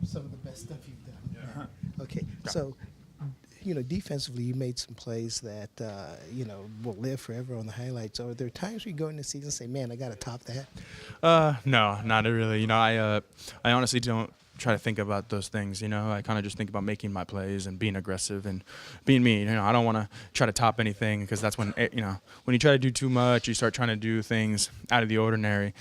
some of the best stuff you've done. Yeah. Okay, so defensively, you made some plays that will live forever on the highlights. Are there times where you go in the season and say, "Man, I got to top that"? No, not really. I honestly don't try to think about those things. I kind of just think about making my plays and being aggressive and being me. I don't want to try to top anything because that's when when you try to do too much, you start trying to do things out of the ordinary.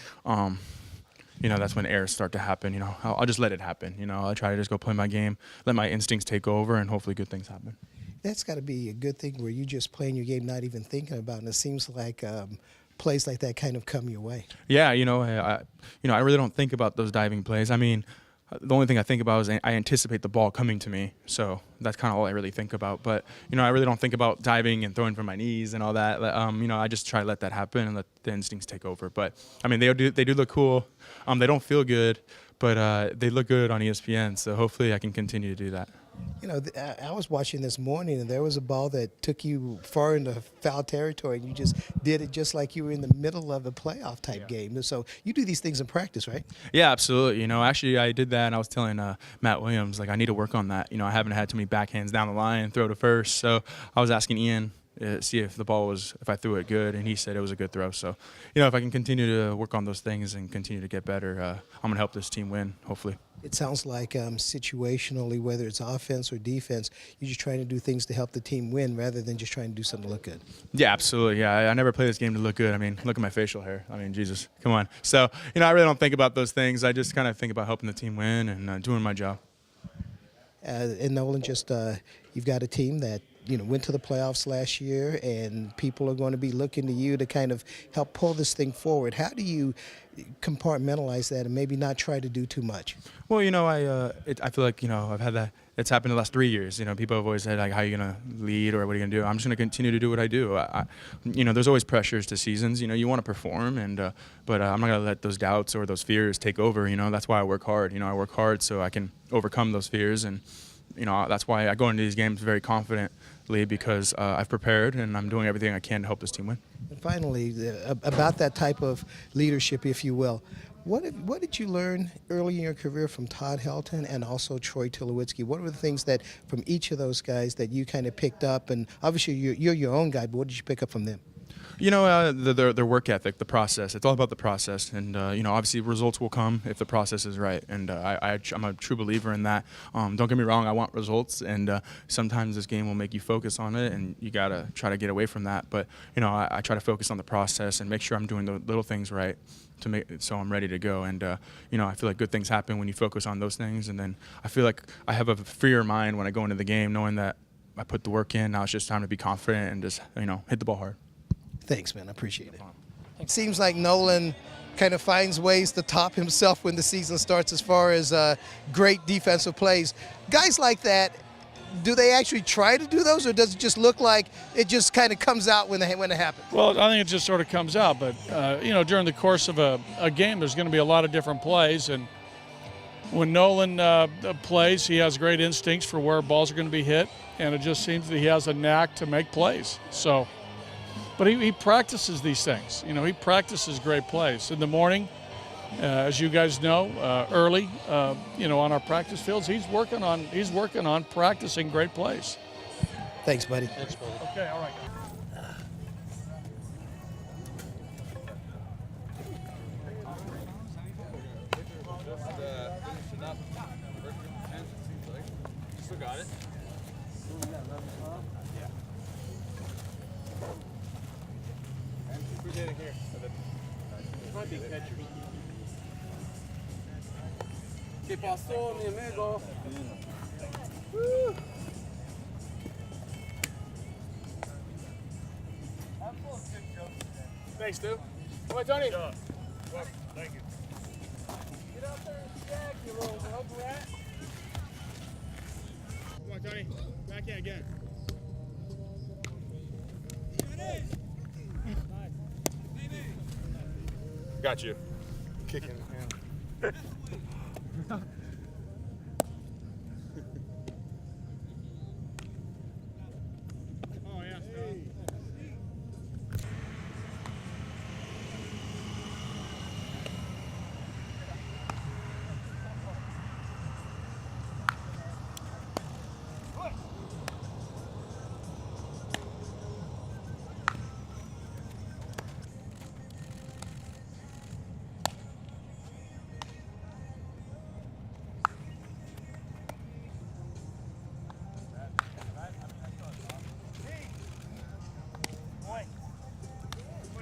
That's when errors start to happen. I'll just let it happen. I'll try to just go play my game, let my instincts take over, and hopefully good things happen. That's got to be a good thing where you just playing your game, not even thinking about it. And it seems like plays like that kind of come your way. Yeah, I really don't think about those diving plays. I mean, the only thing I think about is I anticipate the ball coming to me. So that's kind of all I really think about. But, I really don't think about diving and throwing from my knees and all that. I just try to let that happen and let the instincts take over. But, I mean, they do look cool. They don't feel good, but they look good on ESPN. So hopefully I can continue to do that. I was watching this morning, and there was a ball that took you far into foul territory, and you just did it just like you were in the middle of a playoff type game. So you do these things in practice, right? Yeah, absolutely. Actually, I did that, and I was telling Matt Williams, I need to work on that. I haven't had too many backhands down the line, throw to first. So I was asking Ian, see if the ball if I threw it good, and he said it was a good throw. So, if I can continue to work on those things and continue to get better, I'm going to help this team win, hopefully. It sounds like situationally, whether it's offense or defense, you're just trying to do things to help the team win rather than just trying to do something to look good. Yeah, absolutely. Yeah, I never play this game to look good. I mean, look at my facial hair. I mean, Jesus, come on. So, I really don't think about those things. I just kind of think about helping the team win and doing my job. And Nolan, you've got a team that went to the playoffs last year, and people are going to be looking to you to kind of help pull this thing forward. How do you compartmentalize that and maybe not try to do too much? Well, I feel like I've had that. It's happened the last 3 years. People have always said how are you gonna lead or what are you gonna do? I'm just gonna continue to do what I do. There's always pressures to seasons. You want to perform, but I'm not gonna let those doubts or those fears take over. That's why I work hard. I work hard so I can overcome those fears, and that's why I go into these games very confidently because I've prepared and I'm doing everything I can to help this team win. And finally, about that type of leadership, if you will, what did you learn early in your career from Todd Helton and also Troy Tulowitzki? What were the things that from each of those guys that you kind of picked up? And obviously you're your own guy, but what did you pick up from them? Their work ethic, the process. It's all about the process, and obviously results will come if the process is right. And I'm a true believer in that. Don't get me wrong, I want results, and sometimes this game will make you focus on it, and you gotta try to get away from that. But I try to focus on the process and make sure I'm doing the little things right to make so I'm ready to go. And I feel like good things happen when you focus on those things, and then I feel like I have a freer mind when I go into the game, knowing that I put the work in. Now it's just time to be confident and just hit the ball hard. Thanks, man. I appreciate it. It seems like Nolan kind of finds ways to top himself when the season starts as far as great defensive plays. Guys like that, do they actually try to do those, or does it just look like it just kind of comes out when it happens? Well, I think it just sort of comes out. But, during the course of a game, there's going to be a lot of different plays. And when Nolan plays, he has great instincts for where balls are going to be hit. And it just seems that he has a knack to make plays. But he practices these things. He practices great plays. In the morning, as you guys know, early, on our practice fields, he's working on practicing great plays. Thanks, buddy. Thanks, buddy. Okay, all right. Still got it. Who's hitting here? Might be catcher. ¿Qué pasó, mi amigo? Woo. Thanks, dude. Come on, Tony. Thank you. Get out there and stack, you little rug rat. Come on, Tony. Back in again. Got you. Kicking.